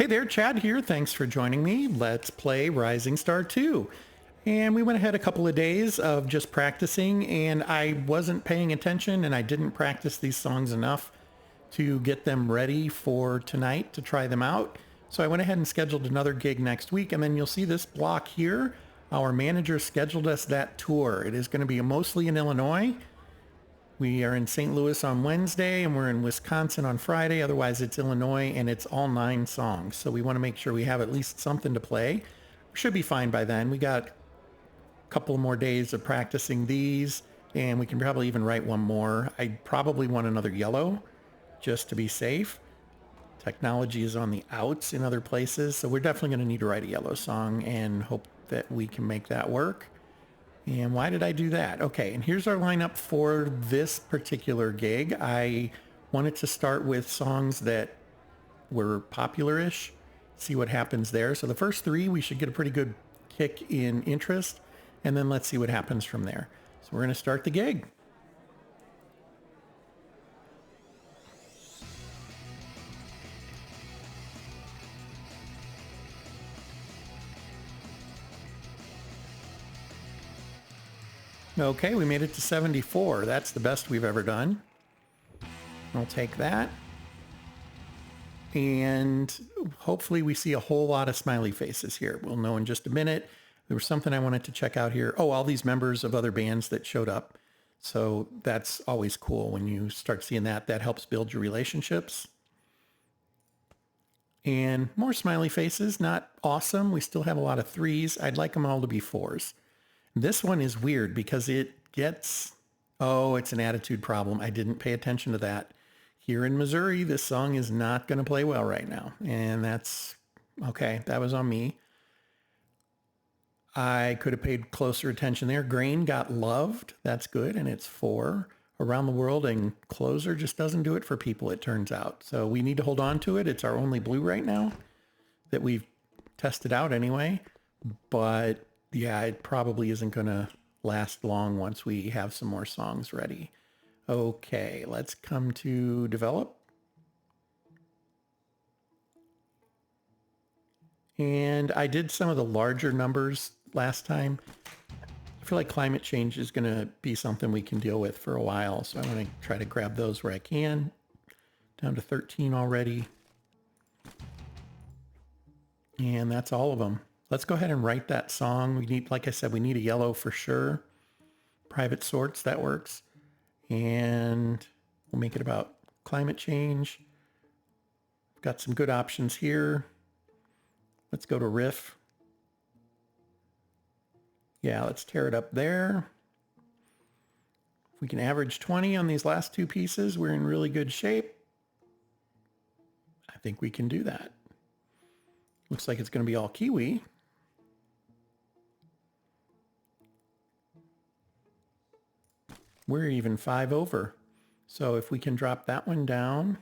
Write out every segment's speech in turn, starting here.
Hey there, Chad here. Thanks for joining me. Let's play Rising Star 2. And we went ahead a couple of days of just practicing, and I wasn't paying attention and I didn't practice these songs enough to get them ready for tonight to try them out. So I went ahead and scheduled another gig next week, and then you'll see this block here. Our manager scheduled us that tour. It is going to be mostly in Illinois. We are in St. Louis on Wednesday and we're in Wisconsin on Friday. Otherwise, it's Illinois and it's all 9 songs. So we want to make sure we have at least something to play. We should be fine by then. We got a couple more days of practicing these and we can probably even write one more. I probably want another yellow just to be safe. Technology is on the outs in other places. So we're definitely going to need to write a yellow song and hope that we can make that work. And why did I do that? Okay, and here's our lineup for this particular gig. I wanted to start with songs that were popular-ish, see what happens there. So the first 3, we should get a pretty good kick in interest, and then let's see what happens from there. So we're going to start the gig. Okay, we made it to 74. That's the best we've ever done. I'll take that. And hopefully we see a whole lot of smiley faces here. We'll know in just a minute. There was something I wanted to check out here. Oh, all these members of other bands that showed up. So that's always cool when you start seeing that. That helps build your relationships. And more smiley faces, not awesome. We still have a lot of 3s. I'd like them all to be 4s. This one is weird because it gets, oh, it's an attitude problem. I didn't pay attention to that. Here in Missouri, this song is not going to play well right now. And that's, okay, that was on me. I could have paid closer attention there. Grain got loved. That's good. And it's 4 around the world. And Closer just doesn't do it for people, it turns out. So we need to hold on to it. It's our only blue right now that we've tested out anyway. But yeah, it probably isn't going to last long once we have some more songs ready. Okay, let's come to develop. And I did some of the larger numbers last time. I feel like climate change is going to be something we can deal with for a while. So I want to try to grab those where I can. Down to 13 already. And that's all of them. Let's go ahead and write that song. We need, like I said, we need a yellow for sure. Private sorts, that works. And we'll make it about climate change. We've got some good options here. Let's go to riff. Yeah, let's tear it up there. If we can average 20 on these last 2 pieces, we're in really good shape. I think we can do that. Looks like it's going to be all Kiwi. We're even 5 over. So if we can drop that one down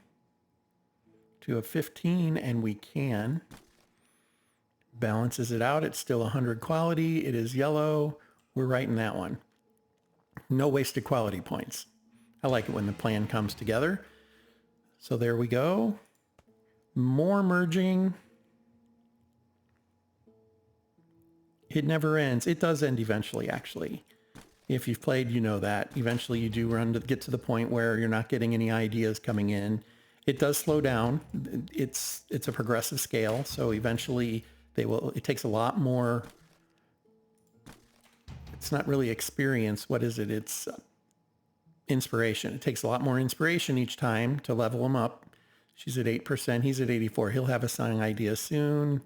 to a 15, and we can, balances it out. It's still 100 quality. It is yellow. We're writing that one. No wasted quality points. I like it when the plan comes together. So there we go. More merging. It never ends. It does end eventually, actually. If you've played, you know that. Eventually you do get to the point where you're not getting any ideas coming in. It does slow down. It's a progressive scale. So eventually it takes a lot more. It's not really experience. What is it? It's inspiration. It takes a lot more inspiration each time to level him up. She's at 8%. He's at 84. He'll have a song idea soon.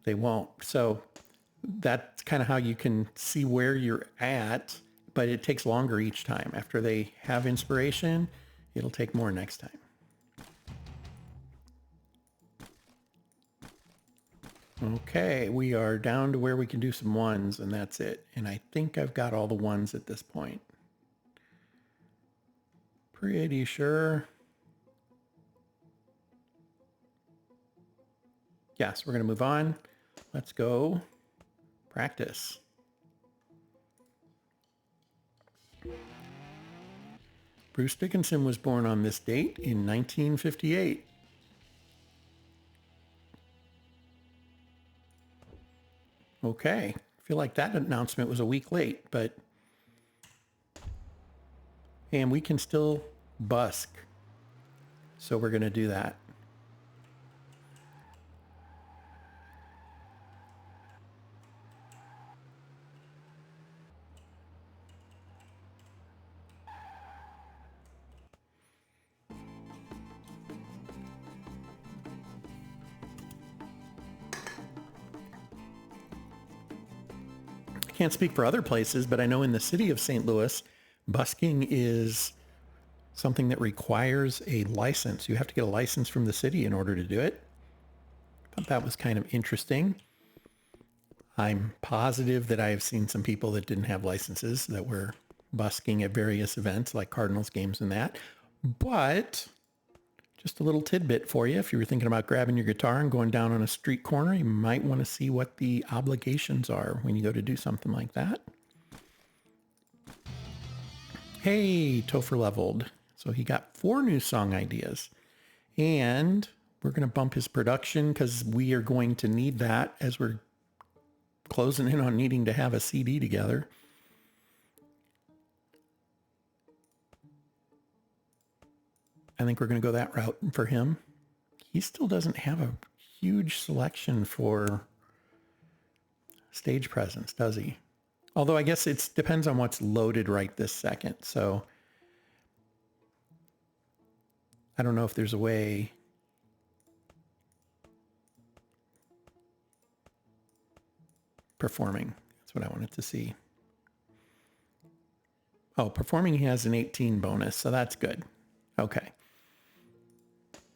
They won't. So that's kind of how you can see where you're at, but it takes longer each time. After they have inspiration, it'll take more next time. Okay, we are down to where we can do some 1s, and that's it. And I think I've got all the 1s at this point. Pretty sure. Yes, we're going to move on. Let's go practice. Bruce Dickinson was born on this date in 1958. Okay. I feel like that announcement was a week late, but... And we can still busk. So we're going to do that. I can't speak for other places, but I know in the city of St. Louis, busking is something that requires a license. You have to get a license from the city in order to do it. I thought that was kind of interesting. I'm positive that I have seen some people that didn't have licenses that were busking at various events like Cardinals games and that. But just a little tidbit for you. If you were thinking about grabbing your guitar and going down on a street corner, you might want to see what the obligations are when you go to do something like that. Hey, Topher leveled. So he got 4 new song ideas. And we're going to bump his production because we are going to need that as we're closing in on needing to have a CD together. I think we're going to go that route for him. He still doesn't have a huge selection for stage presence, does he? Although I guess it depends on what's loaded right this second. So I don't know if there's a way. Performing. That's what I wanted to see. Oh, performing, he has an 18 bonus, so that's good. Okay.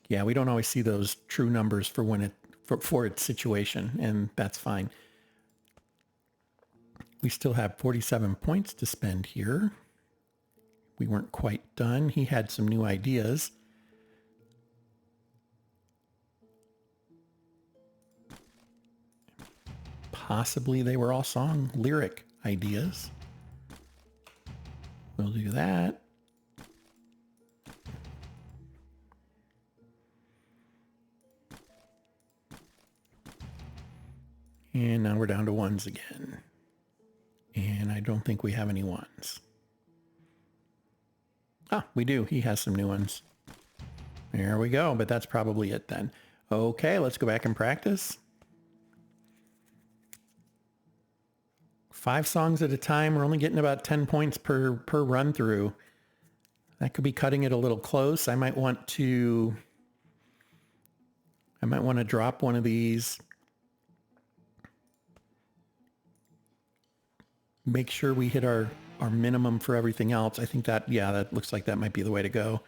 Yeah, we don't always see those true numbers for when it for its situation, and that's fine. We still have 47 points to spend here. We weren't quite done. He had some new ideas. Possibly they were all song lyric ideas. We'll do that. And now we're down to ones again. And I don't think we have any ones. Ah, we do. He has some new ones. There we go. But that's probably it then. Okay, let's go back and practice. 5 songs at a time. We're only getting about 10 points per run through. That could be cutting it a little close. I might want to drop one of these. Make sure we hit our minimum for everything else. I think that, yeah, that looks like that might be the way to go.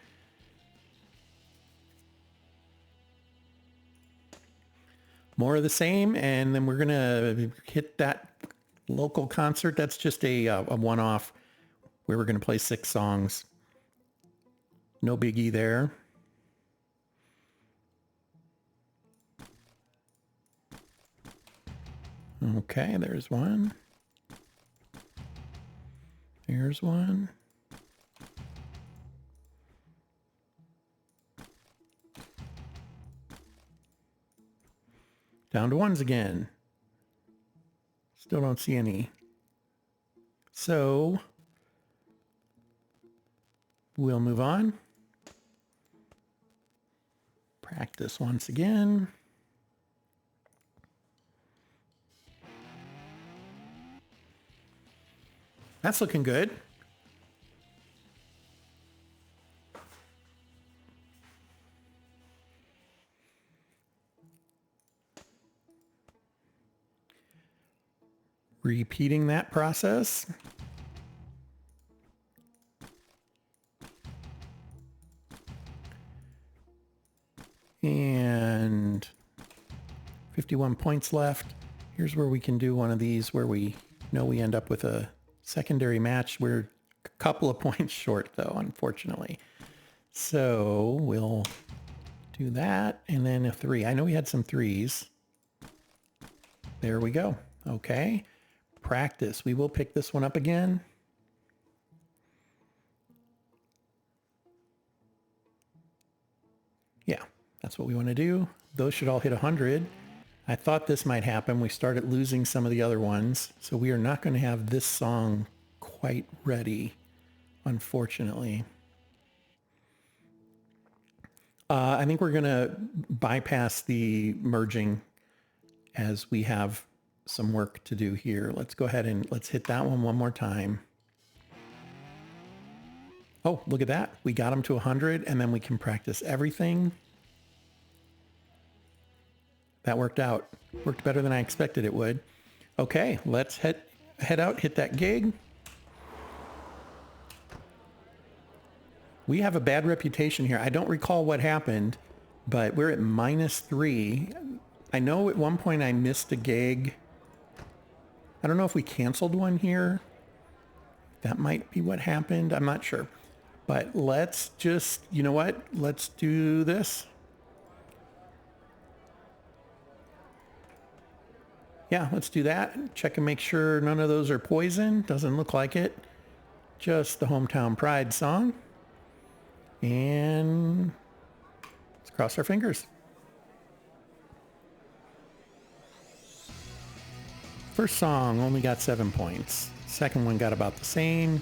More of the same, and then we're going to hit that local concert. That's just a one-off where we're going to play 6 songs. No biggie there. Okay, there's one. There's one. Down to ones again. Still don't see any. So we'll move on. Practice once again. That's looking good. Repeating that process. And 51 points left. Here's where we can do one of these where we know we end up with a secondary match. We're a couple of points short though, unfortunately. So we'll do that and then a 3. I know we had some 3s. There we go. Okay. Practice. We will pick this one up again. Yeah, that's what we want to do. Those should all hit 100. I thought this might happen. We started losing some of the other ones, so we are not going to have this song quite ready, unfortunately. I think we're going to bypass the merging as we have some work to do here. Let's go ahead and let's hit that one more time. Oh, look at that. We got them to 100, and then we can practice everything. That worked out. Worked better than I expected it would. Okay, let's head out, hit that gig. We have a bad reputation here. I don't recall what happened, but we're at -3. I know at one point I missed a gig. I don't know if we canceled one here. That might be what happened. I'm not sure. But let's just, you know what? Let's do this. Yeah, let's do that. Check and make sure none of those are poison. Doesn't look like it. Just the Hometown Pride song. And let's cross our fingers. First song only got 7 points. Second one got about the same.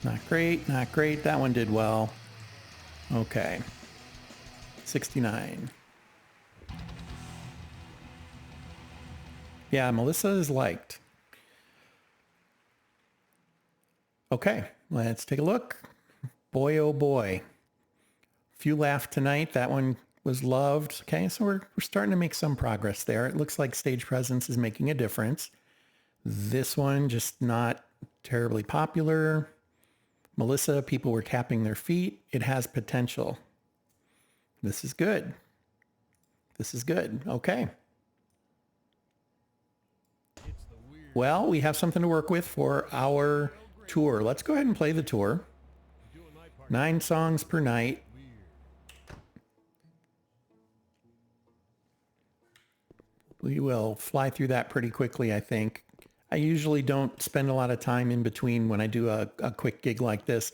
Not great, not great. That one did well. Okay. 69. Yeah, Melissa is liked. Okay, let's take a look. Boy, oh boy. Few laughed tonight. That one was loved. Okay, so we're starting to make some progress there. It looks like stage presence is making a difference. This one, just not terribly popular. Melissa, people were tapping their feet. It has potential. This is good. This is good. Okay. Well, we have something to work with for our tour. Let's go ahead and play the tour. 9 songs per night. We will fly through that pretty quickly, I think. I usually don't spend a lot of time in between when I do a quick gig like this.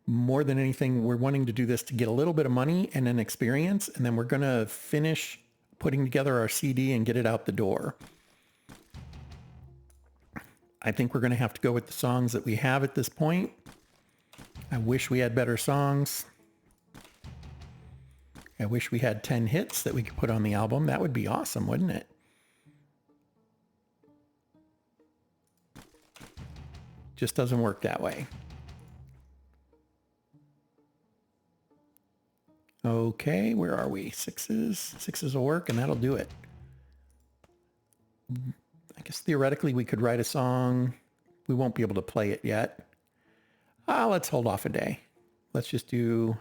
More than anything, we're wanting to do this to get a little bit of money and an experience, and then we're going to finish putting together our CD and get it out the door. I think we're going to have to go with the songs that we have at this point. I wish we had better songs. I wish we had 10 hits that we could put on the album. That would be awesome, wouldn't it? Just doesn't work that way. Okay, where are we? 6s. 6s will work, and that'll do it. I guess theoretically we could write a song. We won't be able to play it yet. Let's hold off a day. Let's just do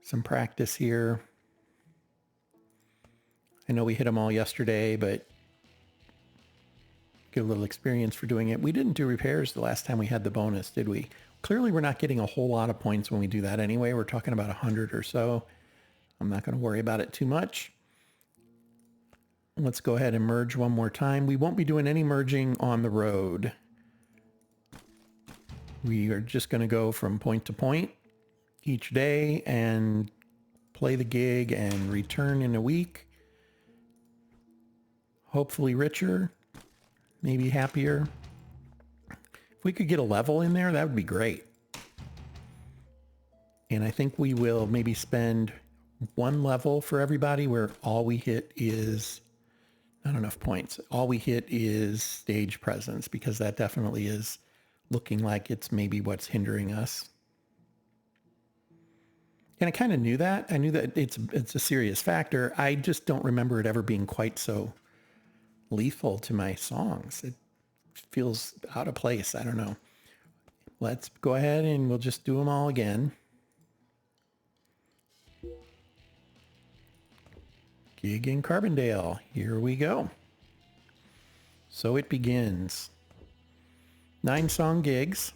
some practice here. I know we hit them all yesterday, but get a little experience for doing it. We didn't do repairs the last time we had the bonus, did we? Clearly we're not getting a whole lot of points when we do that anyway. We're talking about 100 or so. I'm not going to worry about it too much. Let's go ahead and merge one more time. We won't be doing any merging on the road. We are just going to go from point to point each day and play the gig and return in a week. Hopefully richer, maybe happier. If we could get a level in there, that would be great. And I think we will maybe spend one level for everybody where all we hit is not enough points. All we hit is stage presence, because that definitely is looking like it's maybe what's hindering us. And I kind of knew that. I knew that it's a serious factor. I just don't remember it ever being quite so lethal to my songs. It feels out of place. I don't know. Let's go ahead and we'll just do them all again. Gig in Carbondale. Here we go. So it begins. 9 song gigs.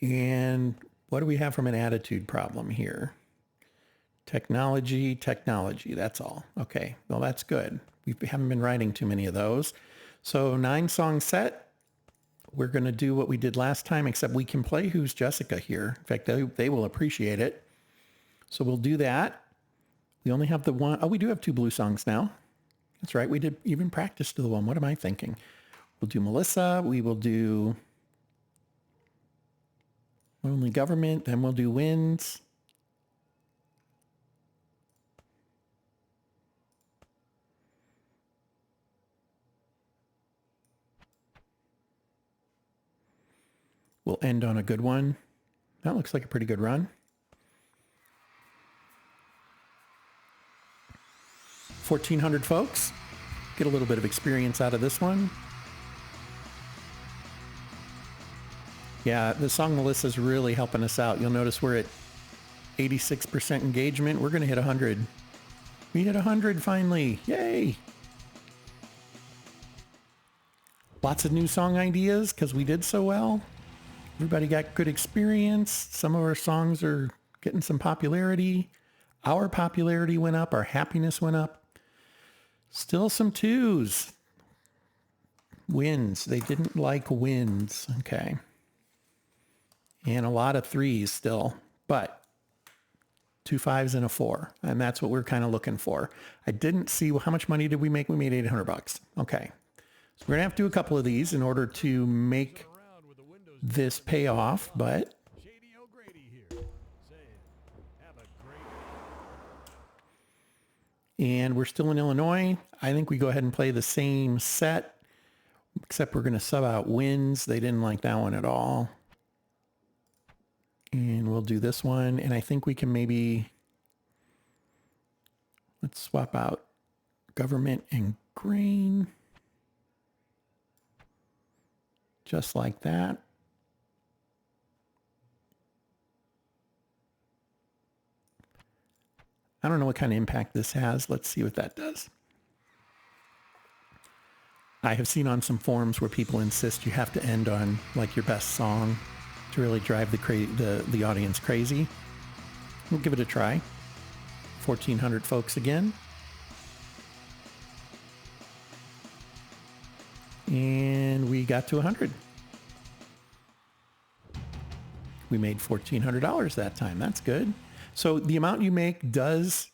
And what do we have from an attitude problem here? Technology, that's all. Okay, well, that's good. We haven't been writing too many of those. So 9 song set. we're going to do what we did last time, except we can play Who's Jessica here. In fact, they will appreciate it. So we'll do that. We only have the one. Oh, we do have 2 blue songs now. That's right. We did even practice to the one. What am I thinking? We'll do Melissa. We will do Lonely Government. Then we'll do Winds. We'll end on a good one. That looks like a pretty good run. 1,400 folks. Get a little bit of experience out of this one. Yeah, the song Melissa's really helping us out. You'll notice we're at 86% engagement. We're going to hit 100. We hit 100 finally. Yay! Lots of new song ideas because we did so well. Everybody got good experience. Some of our songs are getting some popularity. Our popularity went up. Our happiness went up. Still some 2s. Wins. They didn't like wins. Okay. And a lot of 3s still. But 2 5s and a 4. And that's what we're kind of looking for. I didn't see, well, how much money did we make? We made $800. Okay. So we're going to have to do a couple of these in order to make this pay off, but and we're still in Illinois. I think we go ahead and play the same set, except we're going to sub out Winds. They didn't like that one at all. And we'll do this one. And I think we can maybe, let's swap out Government and Grain. Just like that. I don't know what kind of impact this has. Let's see what that does. I have seen on some forums where people insist you have to end on like your best song to really drive the audience crazy. We'll give it a try. 1,400 folks again. And we got to 100. We made $1,400 that time. That's good. So the amount you make does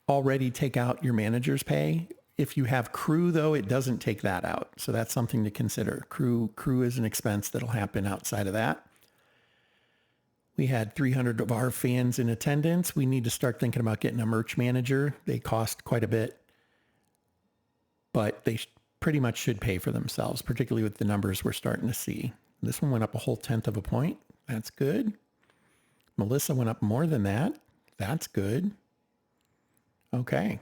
already take out your manager's pay. If you have crew, though, it doesn't take that out. So that's something to consider. Crew is an expense that'll happen outside of that. We had 300 of our fans in attendance. We need to start thinking about getting a merch manager. They cost quite a bit, but they pretty much should pay for themselves, particularly with the numbers we're starting to see. This one went up a whole 1/10 of a point. That's good. Melissa went up more than that. That's good. Okay.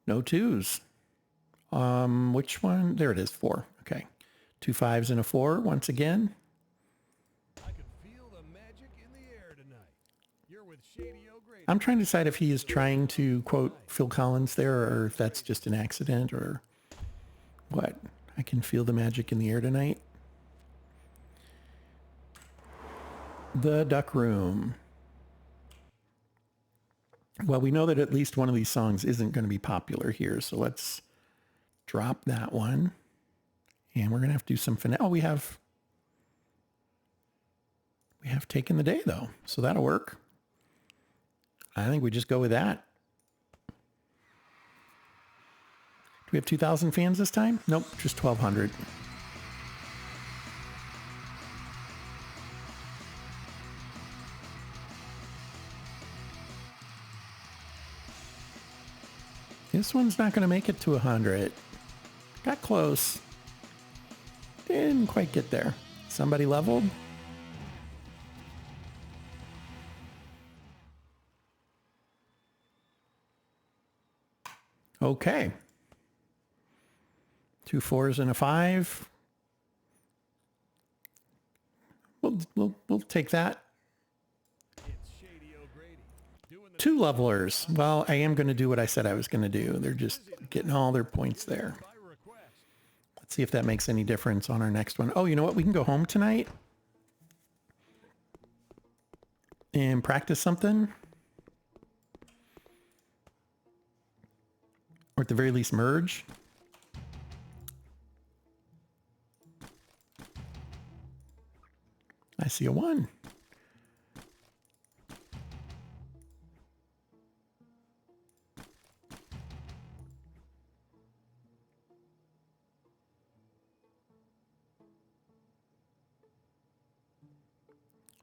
No 2s. Which one? There it is, 4. Okay. 2 5s and a 4 once again. I can feel the magic in the air tonight. You're with Shady O'Grady. I'm trying to decide if he is trying to quote Phil Collins there or if that's just an accident or what. I can feel the magic in the air tonight. The Duck Room. Well, we know that at least one of these songs isn't going to be popular here, so let's drop that one. And we're going to have to do some finale. Oh, we have Taken the Day, though, so that'll work. I think we just go with that. Do we have 2,000 fans this time? Nope, just 1,200. This one's not going to make it to 100. Got close. Didn't quite get there. Somebody leveled. Okay. 2 4s and a 5. We'll take that. 2 levelers. Well, I am going to do what I said I was going to do. They're just getting all their points there. Let's see if that makes any difference on our next one. Oh, you know what? We can go home tonight and practice something. Or at the very least merge. I see a 1.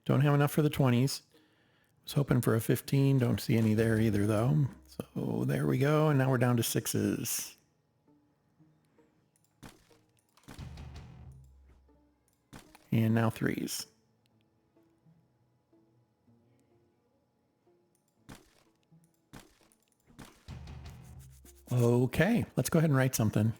Don't have enough for the 20s. Was hoping for a 15. Don't see any there either, though. So there we go. And now we're down to 6s. And now 3s. Okay, let's go ahead and write something.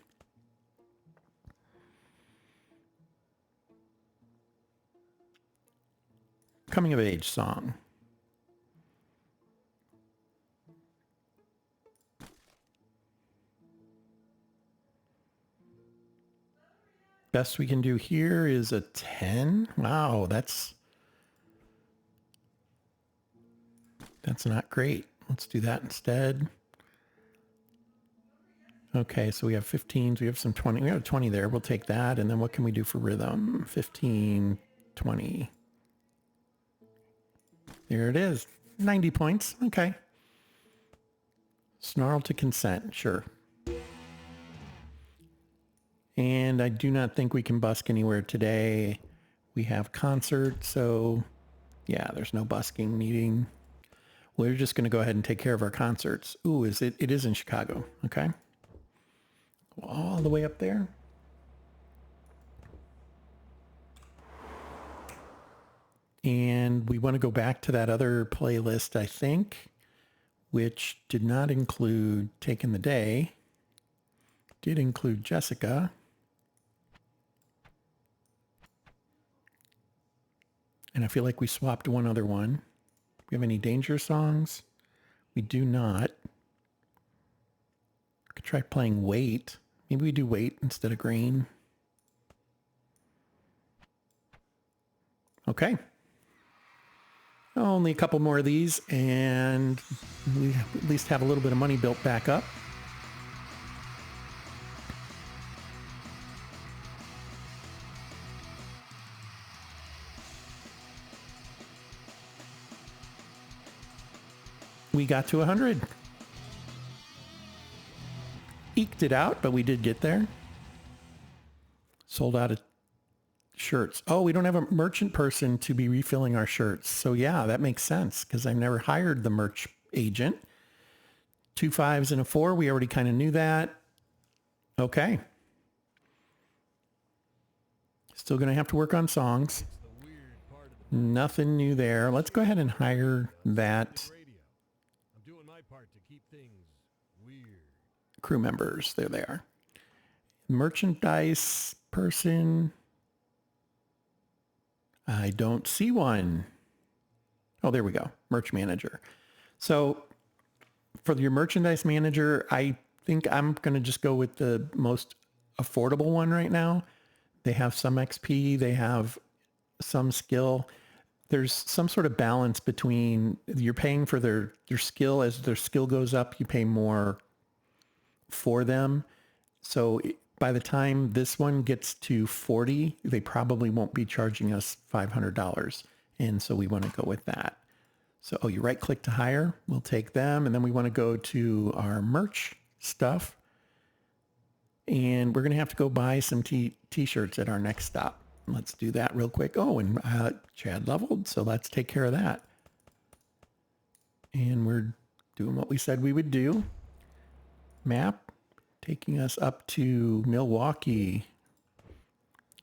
Coming of age song. Best we can do here is a 10. Wow, that's not great. Let's do that instead. Okay, so we have 15s, we have some 20. We have a 20 there. We'll take that. And then what can we do for rhythm? 15, 20. There it is. 90 points. Okay. Snarl to consent. Sure. And I do not think we can busk anywhere today. We have concert, so yeah, there's no busking needing. We're just going to go ahead and take care of our concerts. Ooh, it is in Chicago. Okay. All the way up there. And we want to go back to that other playlist, I think, which did not include Taking the Day. Did include Jessica. And I feel like we swapped one other one. Do we have any danger songs? We do not. We could try playing Wait. Maybe we do Wait instead of Green. Okay. Only a couple more of these, and we at least have a little bit of money built back up. We got to 100. Eked it out, but we did get there. Sold out of shirts. Oh, we don't have a merchant person to be refilling our shirts. So yeah, that makes sense because I've never hired the merch agent. 2 5s and a 4. We already kind of knew that. Okay. Still going to have to work on songs. Nothing new there. Let's go ahead and hire that crew members. There they are. Merchandise person. I don't see one. Oh, there we go. Merch manager. So for your merchandise manager, I think I'm going to just go with the most affordable one right now. They have some XP. They have some skill. There's some sort of balance between you're paying for their skill. As their skill goes up, you pay more for them. So by the time this one gets to 40, they probably won't be charging us $500. And so we want to go with that. So, you right click to hire. We'll take them. And then we want to go to our merch stuff. And we're going to have to go buy some t-shirts at our next stop. Let's do that real quick. Oh, and Chad leveled. So let's take care of that. And we're doing what we said we would do. Map taking us up to Milwaukee.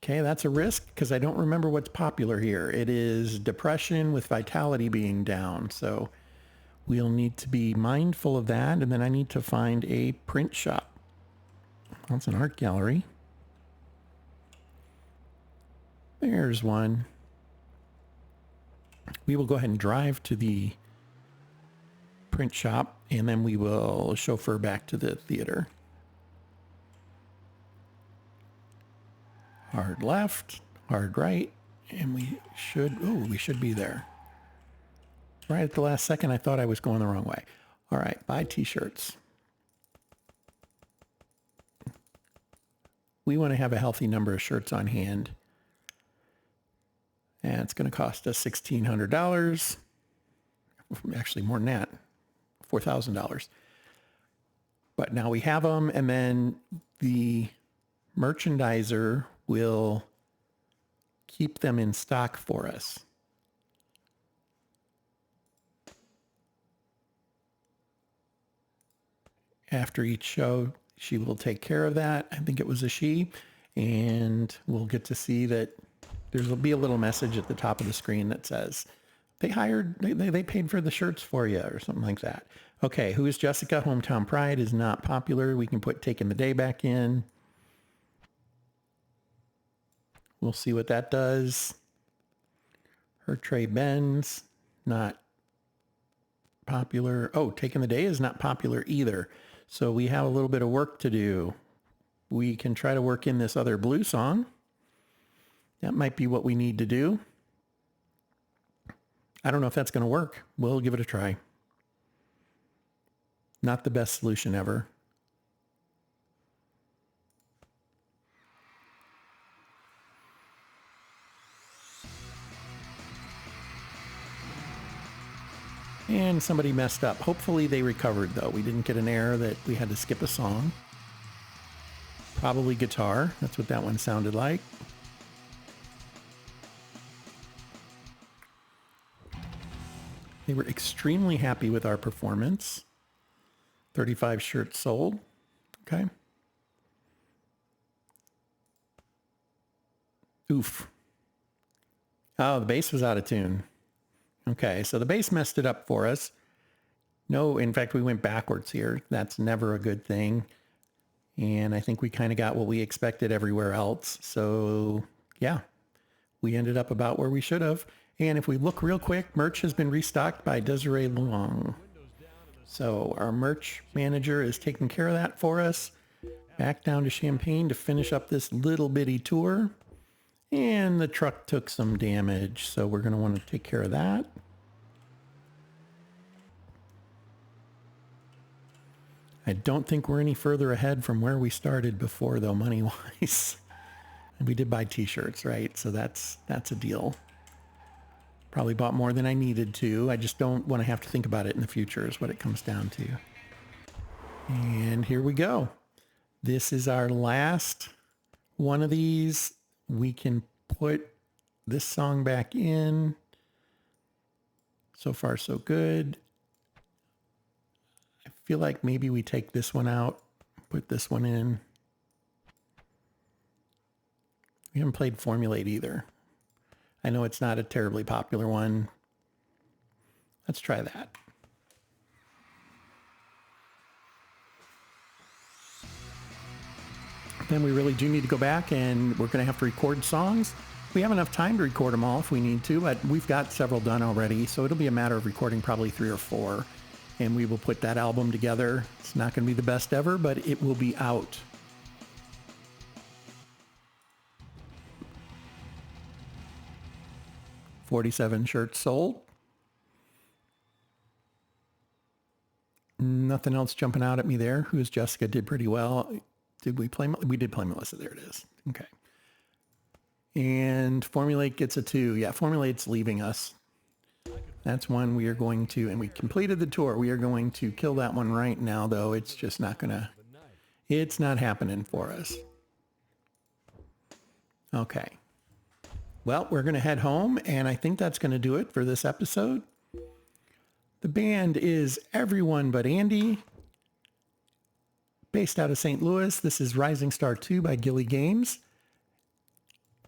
Okay, that's a risk because I don't remember what's popular here. It is depression with vitality being down. So we'll need to be mindful of that. And then I need to find a print shop. That's an art gallery. There's one. We will go ahead and drive to the print shop and then we will chauffeur back to the theater. Hard left, hard right, and we should be there. Right at the last second, I thought I was going the wrong way. All right, buy t-shirts. We want to have a healthy number of shirts on hand. That's going to cost us $1,600. Actually, more than that, $4,000. But now we have them, and then the merchandiser will keep them in stock for us. After each show, she will take care of that. I think it was a she, and we'll get to see that there'll be a little message at the top of the screen that says, they paid for the shirts for you, or something like that. Okay, who is Jessica? Hometown Pride is not popular. We can put Taking the Day back in. We'll see what that does. Her Trey Benz, not popular. Oh, Taking the Day is not popular either. So we have a little bit of work to do. We can try to work in this other blue song. That might be what we need to do. I don't know if that's going to work. We'll give it a try. Not the best solution ever. And somebody messed up. Hopefully they recovered, though. We didn't get an error that we had to skip a song. Probably guitar. That's what that one sounded like. They were extremely happy with our performance. 35 shirts sold. Okay. Oof. Oh, the bass was out of tune. Okay, so the bass messed it up for us. No, in fact, we went backwards here. That's never a good thing. And I think we kind of got what we expected everywhere else. So, yeah, we ended up about where we should have. And if we look real quick, merch has been restocked by Desiree Long. So our merch manager is taking care of that for us. Back down to Champaign to finish up this little bitty tour. And the truck took some damage, so we're going to want to take care of that. I don't think we're any further ahead from where we started before, though, money-wise. And we did buy t-shirts, right? So that's a deal. Probably bought more than I needed to. I just don't want to have to think about it in the future is what it comes down to. And here we go. This is our last one of these. We can put this song back in. So far, so good. I feel like maybe we take this one out, put this one in. We haven't played Formulate either. I know it's not a terribly popular one. Let's try that. Then we really do need to go back and we're going to have to record songs. We have enough time to record them all if we need to, but we've got several done already. So it'll be a matter of recording probably 3 or 4. And we will put that album together. It's not going to be the best ever, but it will be out. $47 shirts sold. Nothing else jumping out at me there. Who's Jessica? Did pretty well. Did we play? We did play Melissa. There it is. Okay. And Formulate gets a 2. Yeah, Formulate's leaving us. That's one we are going to, and we completed the tour. We are going to kill that one right now, though. It's just not going to, it's not happening for us. Okay. Well, we're going to head home, and I think that's going to do it for this episode. The band is Everyone But Andy, based out of St. Louis. This is Rising Star 2 by Gilly Games.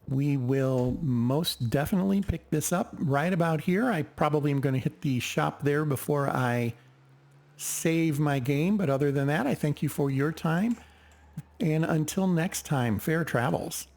We will most definitely pick this up right about here. I probably am going to hit the shop there before I save my game. But other than that, I thank you for your time. And until next time, fair travels.